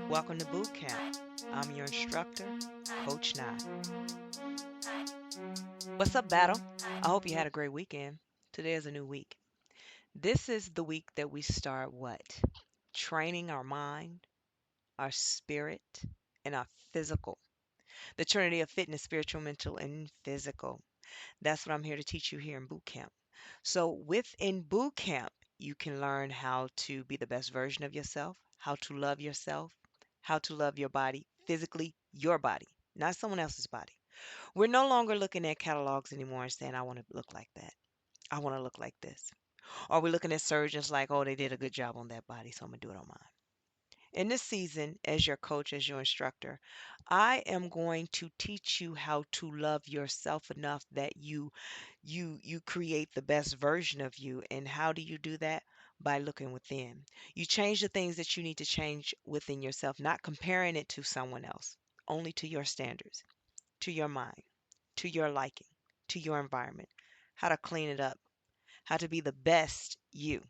Welcome to Boot Camp. I'm your instructor, Coach Nye. What's up, Battle? I hope you had a great weekend. Today is a new week. This is the week that we start what? Training our mind, our spirit, and our physical. The trinity of fitness, spiritual, mental, and physical. That's what I'm here to teach you here in Boot Camp. So, within Boot Camp, you can learn how to be the best version of yourself, how to love your body, physically, your body, not someone else's body. We're no longer looking at catalogs anymore and saying, I want to look like that. I want to look like this. Or we're looking at surgeons like, oh, they did a good job on that body, so I'm going to do it on mine. In this season, as your coach, as your instructor, I am going to teach you how to love yourself enough that you create the best version of you. And how do you do that? By looking within. You change the things that you need to change within yourself, not comparing it to someone else, only to your standards, to your mind, to your liking, to your environment. How to clean it up, how to be the best you.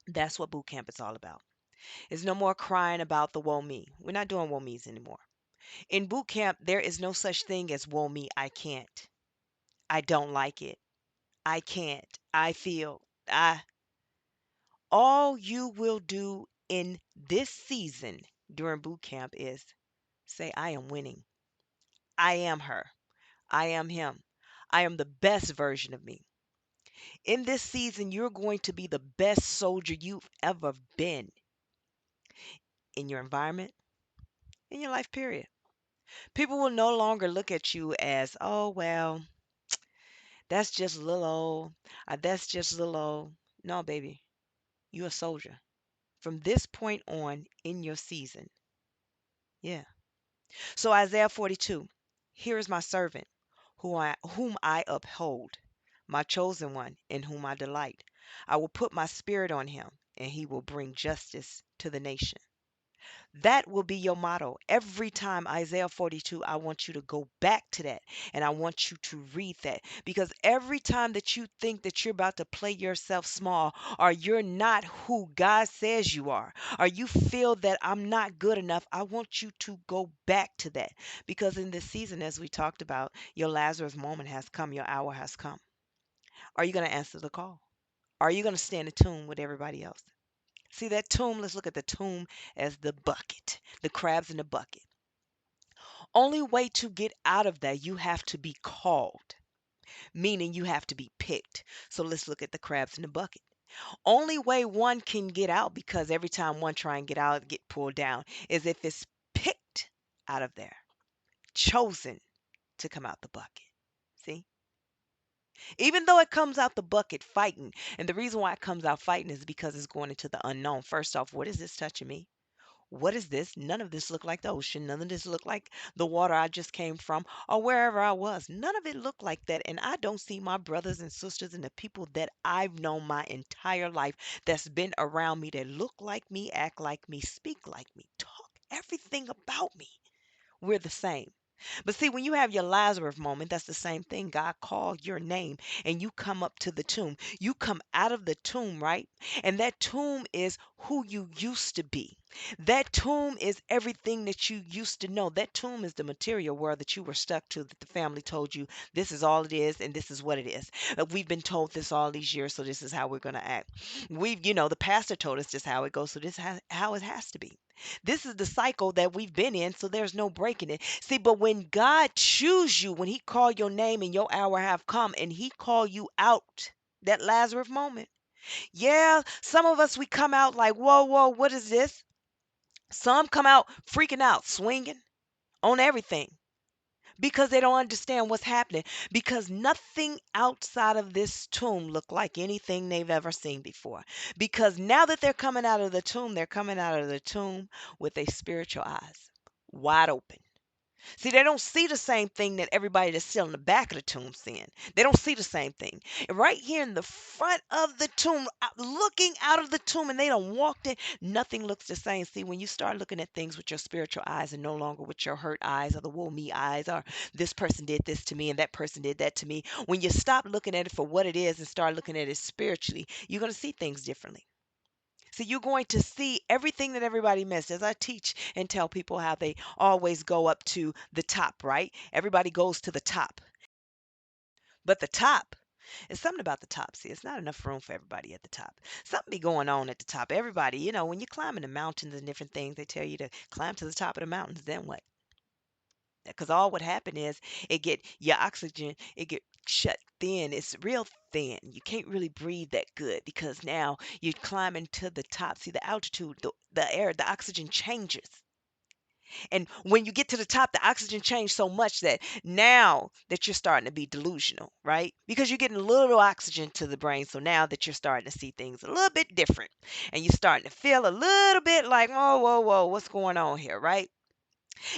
That's what boot camp is all about. There's no more crying about the woe me. We're not doing woe me's anymore. In boot camp, there is no such thing as woe me. I can't. I don't like it. I can't. I feel. I. All you will do in this season during boot camp is say, I am winning. I am her. I am him. I am the best version of me. In this season, you're going to be the best soldier you've ever been in your environment, in your life, period. People will no longer look at you as, oh, well, that's just a little old. That's just a little old. No, baby, you're a soldier. From this point on in your season. Yeah. So Isaiah 42, here is my servant, whom I uphold, my chosen one, in whom I delight. I will put my spirit on him, and he will bring justice to the nation. That will be your motto. Every time Isaiah 42, I want you to go back to that and I want you to read that because every time that you think that you're about to play yourself small or you're not who God says you are, or you feel that I'm not good enough, I want you to go back to that because in this season, as we talked about, your Lazarus moment has come, your hour has come. Are you going to answer the call? Are you going to stand in tune with everybody else? See that tomb? Let's look at the tomb as the bucket, the crabs in the bucket. Only way to get out of that, you have to be called, meaning you have to be picked. So let's look at the crabs in the bucket. Only way one can get out, because every time one try and get out, get pulled down, is if it's picked out of there, chosen to come out the bucket. See? Even though it comes out the bucket fighting, and the reason why it comes out fighting is because it's going into the unknown. First off, what is this touching me? What is this? None of this looked like the ocean. None of this looked like the water I just came from or wherever I was. None of it looked like that. And I don't see my brothers and sisters and the people that I've known my entire life that's been around me that look like me, act like me, speak like me, talk everything about me. We're the same. But see, when you have your Lazarus moment, that's the same thing. God called your name and you come up to the tomb. You come out of the tomb, right? And that tomb is who you used to be. That tomb is everything that you used to know. That tomb is the material world that you were stuck to, that the family told you this is all it is and this is what it is. We've been told this all these years, so this is how we're going to act. The pastor told us this how it goes, so this is how it has to be. This is the cycle that we've been in, so there's no breaking it. See, but when God choose you, when he called your name and your hour have come and he called you out, that Lazarus moment. Yeah, some of us, we come out like, whoa, whoa, what is this? Some come out freaking out, swinging on everything because they don't understand what's happening, because nothing outside of this tomb looked like anything they've ever seen before. Because now that they're coming out of the tomb, they're coming out of the tomb with a spiritual eyes wide open. See, they don't see the same thing that everybody that's still in the back of the tomb seeing. They don't see the same thing. Right here in the front of the tomb, looking out of the tomb, and they don't walked in, nothing looks the same. See, when you start looking at things with your spiritual eyes and no longer with your hurt eyes or the woe me eyes or this person did this to me and that person did that to me, when you stop looking at it for what it is and start looking at it spiritually, you're going to see things differently. So you're going to see everything that everybody missed. As I teach and tell people how they always go up to the top, right? Everybody goes to the top. But the top, it's something about the top. See, it's not enough room for everybody at the top. Something be going on at the top. Everybody, when you're climbing the mountains and different things, they tell you to climb to the top of the mountains. Then what? Because all what happen is it get your oxygen, it get shut thin. It's real thin. You can't really breathe that good because now you're climbing to the top. See, the altitude, the air, the oxygen changes. And when you get to the top, the oxygen changed so much that now that you're starting to be delusional, right? Because you're getting a little oxygen to the brain. So now that you're starting to see things a little bit different and you're starting to feel a little bit like, oh, whoa, whoa, what's going on here, right?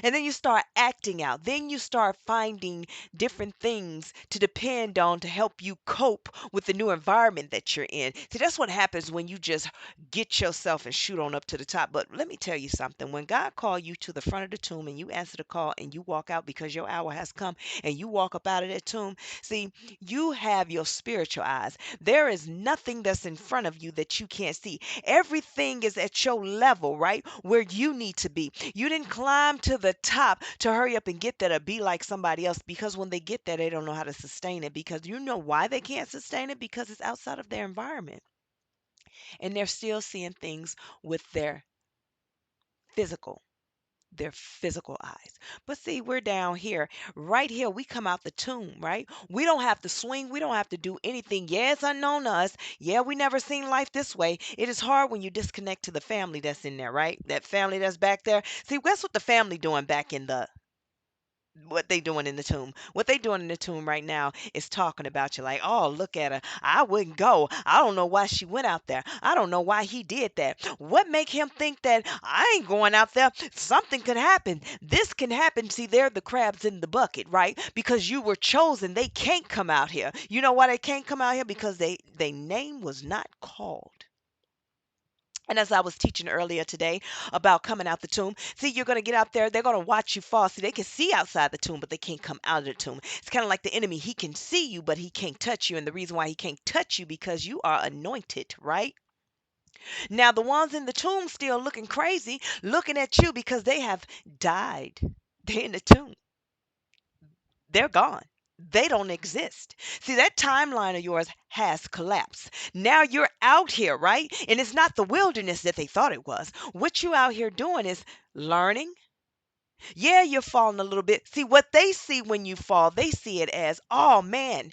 And then you start acting out. Then you start finding different things to depend on to help you cope with the new environment that you're in. See, that's what happens when you just get yourself and shoot on up to the top. But let me tell you something. When God called you to the front of the tomb and you answer the call and you walk out because your hour has come and you walk up out of that tomb, see, you have your spiritual eyes. There is nothing that's in front of you that you can't see. Everything is at your level, right? Where you need to be. You didn't climb to the top to hurry up and get there to be like somebody else because when they get there, they don't know how to sustain it because you know why they can't sustain it because it's outside of their environment and they're still seeing things with physical their physical eyes. But see, we're down here. Right here, we come out the tomb, right? We don't have to swing. We don't have to do anything. Yeah, it's unknown to us. Yeah, we never seen life this way. It is hard when you disconnect to the family that's in there, right? That family that's back there. See, that's what the family doing back in the what they doing in the tomb. What they doing in the tomb right now is talking about you like, oh, look at her. I wouldn't go. I don't know why she went out there. I don't know why he did that. What make him think that I ain't going out there? Something could happen. This can happen. See, they're the crabs in the bucket, right? Because you were chosen. They can't come out here. You know why they can't come out here? Because their name was not called. And as I was teaching earlier today about coming out the tomb, see, you're going to get out there, they're going to watch you fall. See, they can see outside the tomb, but they can't come out of the tomb. It's kind of like the enemy. He can see you, but he can't touch you. And the reason why he can't touch you because you are anointed, right? Now, the ones in the tomb still looking crazy, looking at you because they have died. They're in the tomb. They're gone. They don't exist. See, that timeline of yours has collapsed. Now you're out here, right? And it's not the wilderness that they thought it was. What you out here doing is learning. Yeah, you're falling a little bit. See, what they see when you fall, they see it as, oh man,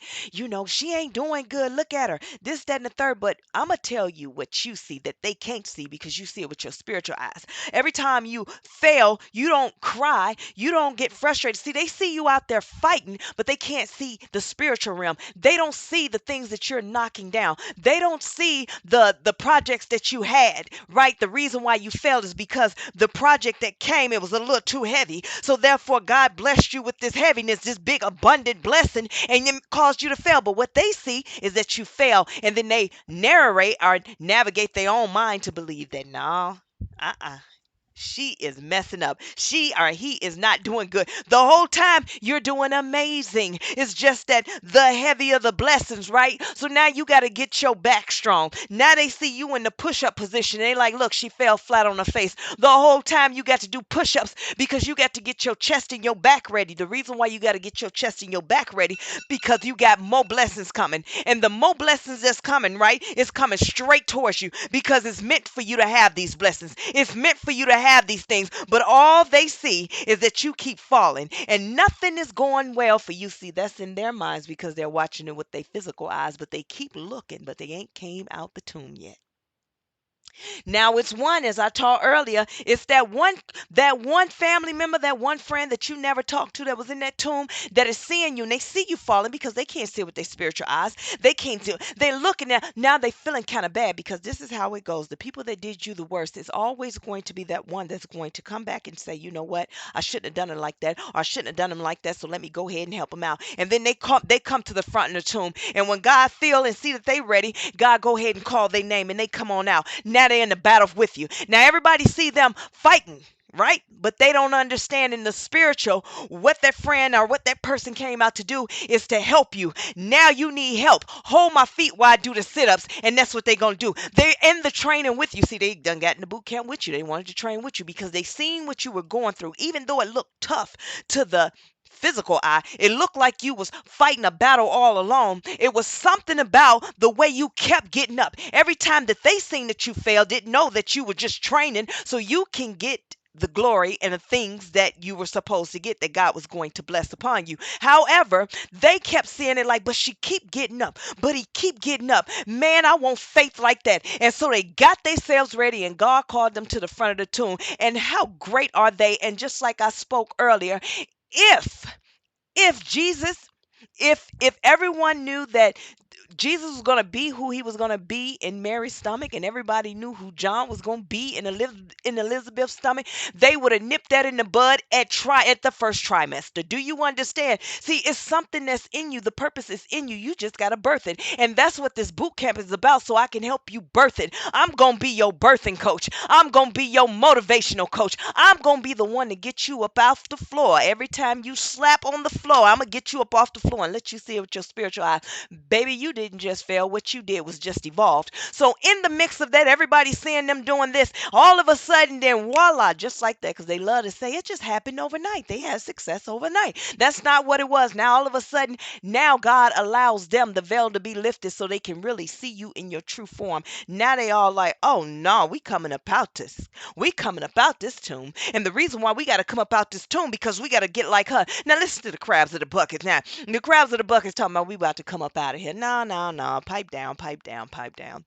she ain't doing good. Look at her. This, that, and the third. But I'm going to tell you what you see that they can't see because you see it with your spiritual eyes. Every time you fail, you don't cry. You don't get frustrated. See, they see you out there fighting, but they can't see the spiritual realm. They don't see the things that you're knocking down. They don't see the projects that you had, right? The reason why you failed is because the project that came, it was a little too heavy. So therefore, God blessed you with this heaviness, this big abundant blessing, and it caused you to fail. But what they see is that you fail, and then they narrate or navigate their own mind to believe that no, she is messing up. She or he is not doing good. The whole time you're doing amazing. It's just that the heavier the blessings, right? So now you got to get your back strong. Now they see you in the push-up position. They like, look, she fell flat on her face. The whole time you got to do push-ups because you got to get your chest and your back ready. The reason why you got to get your chest and your back ready because you got more blessings coming. And the more blessings that's coming, right? It's coming straight towards you because it's meant for you to have these blessings. It's meant for you to have these things, but all they see is that you keep falling and nothing is going well for you. See, that's in their minds because they're watching it with their physical eyes, but they keep looking, but they ain't came out the tomb yet. Now it's one, as I taught earlier, it's that one family member, that one friend that you never talked to that was in that tomb that is seeing you and they see you falling because they can't see with their spiritual eyes. They can't do they're looking at now they feeling kind of bad because this is how it goes. The people that did you the worst, it's always going to be that one that's going to come back and say, you know what, I shouldn't have done it like that, or I shouldn't have done them like that, so let me go ahead and help them out. And then they come to the front of the tomb. And when God feel and see that they ready, God go ahead and call their name and they come on out. Now they're in the battle with you. Now everybody see them fighting. right? But they don't understand in the spiritual what that friend or what that person came out to do is to help you. Now you need help. Hold my feet while I do the sit-ups, and that's what they're gonna do. They in the training with you. See, they done got in the boot camp with you. They wanted to train with you because they seen what you were going through, even though it looked tough to the physical eye. It looked like you was fighting a battle all alone. It was something about the way you kept getting up. Every time that they seen that you failed, didn't know that you were just training so you can get the glory and the things that you were supposed to get, that God was going to bless upon you. However, they kept seeing it like, but she keep getting up, but he keep getting up. Man, I want faith like that. And so they got themselves ready, and God called them to the front of the tomb. And how great are they? And just like I spoke earlier, if if Jesus, if everyone knew that Jesus was going to be who he was going to be in Mary's stomach, and everybody knew who John was going to be in Elizabeth's stomach, they would have nipped that in the bud at the first trimester. Do you understand? See, it's something that's in you. The purpose is in you. You just got to birth it. And that's what this boot camp is about, so I can help you birth it. I'm going to be your birthing coach. I'm going to be your motivational coach. I'm going to be the one to get you up off the floor. Every time you slap on the floor, I'm going to get you up off the floor and let you see it with your spiritual eyes. Baby, you didn't just fail. What you did was just evolved. So in the mix of that, everybody seeing them doing this, all of a sudden, then voila, just like that, because they love to say it just happened overnight. They had success overnight. That's not what it was. Now all of a sudden, now God allows them the veil to be lifted so they can really see you in your true form. Now they all like, oh no, we coming up out this. We coming up out this tomb. And the reason why we got to come up out this tomb, because we got to get like her. Now listen to the crabs of the bucket. Now the crabs of the bucket talking about we about to come up out of here. No, no, no. Pipe down, pipe down, pipe down.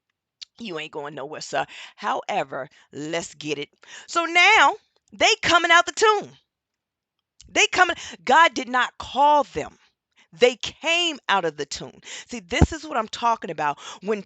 You ain't going nowhere, sir. However, let's get it. So now they coming out the tomb. They coming. God did not call them. They came out of the tomb. See, this is what I'm talking about. When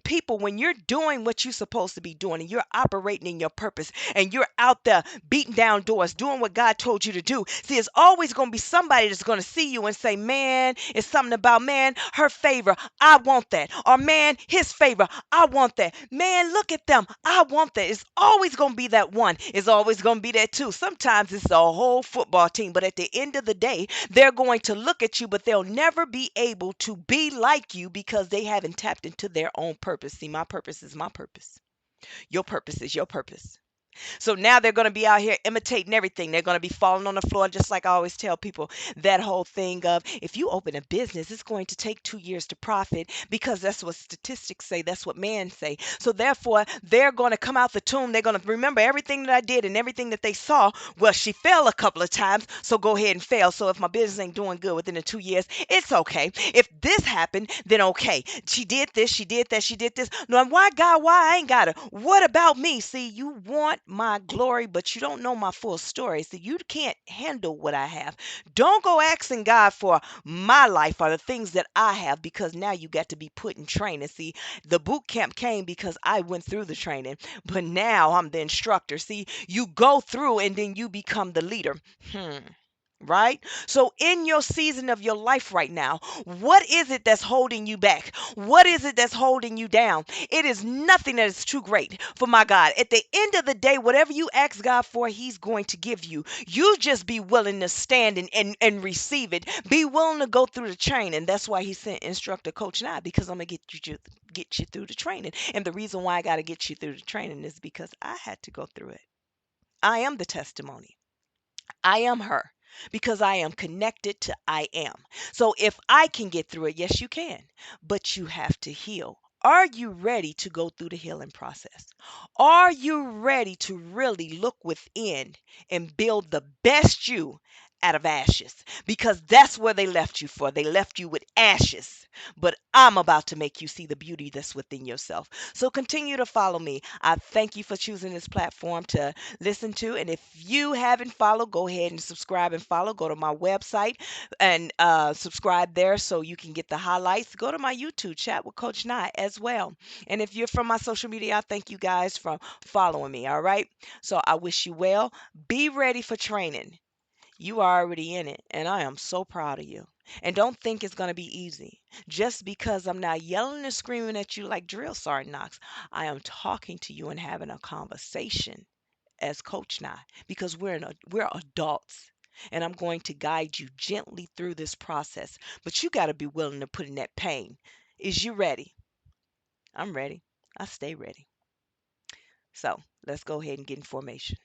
you're doing what you're supposed to be doing, and you're operating in your purpose, and you're out there beating down doors, doing what God told you to do. See, it's always going to be somebody that's going to see you and say, man, it's something about, man, her favor. I want that. Or man, his favor. I want that. Man, look at them. I want that. It's always going to be that one. It's always going to be that two. Sometimes it's a whole football team, but at the end of the day, they're going to look at you, but they'll never be able to be like you because they haven't tapped into their own purpose. See, my purpose is my purpose. Your purpose is your purpose. So now they're going to be out here imitating everything. They're going to be falling on the floor, just like I always tell people, that whole thing of if you open a business, it's going to take 2 years to profit, because that's what statistics say. That's what man say. So therefore, they're going to come out the tomb. They're going to remember everything that I did and everything that they saw. Well, she fell a couple of times, so go ahead and fail. So if my business ain't doing good within the 2 years, it's okay. If this happened, then okay. She did this, she did that, she did this. No, why God? Why I ain't got it? What about me? See, you want my glory, but you don't know my full story. So you can't handle what I have. Don't go asking God for my life or the things that I have, because now you got to be put in training. See, the boot camp came because I went through the training, but now I'm the instructor. See, you go through and then you become the leader. Right? So, in your season of your life right now, what is it that's holding you back? What is it that's holding you down? It is nothing that is too great for my God. At the end of the day, whatever you ask God for, He's going to give you. You just be willing to stand and receive it. Be willing to go through the training. That's why He sent instructor coach now, because I'm gonna get you through the training. And the reason why I got to get you through the training is because I had to go through it. I am the testimony. I am her, because I am connected to I am. So if I can get through it, yes, you can, but you have to heal. Are you ready to go through the healing process? Are you ready to really look within and build the best you out of ashes? Because that's where they left you for. They left you with ashes. But I'm about to make you see the beauty that's within yourself. So continue to follow me. I thank you for choosing this platform to listen to. And if you haven't followed, go ahead and subscribe and follow. Go to my website and subscribe there so you can get the highlights. Go to my YouTube chat with Coach Nye as well. And if you're from my social media, I thank you guys for following me. All right. So I wish you well. Be ready for training. You are already in it, and I am so proud of you. And don't think it's going to be easy. Just because I'm not yelling and screaming at you like drill sergeant Knox, I am talking to you and having a conversation as Coach and I, because we're adults. And I'm going to guide you gently through this process. But you got to be willing to put in that pain. Is you ready? I'm ready. I stay ready. So let's go ahead and get in formation.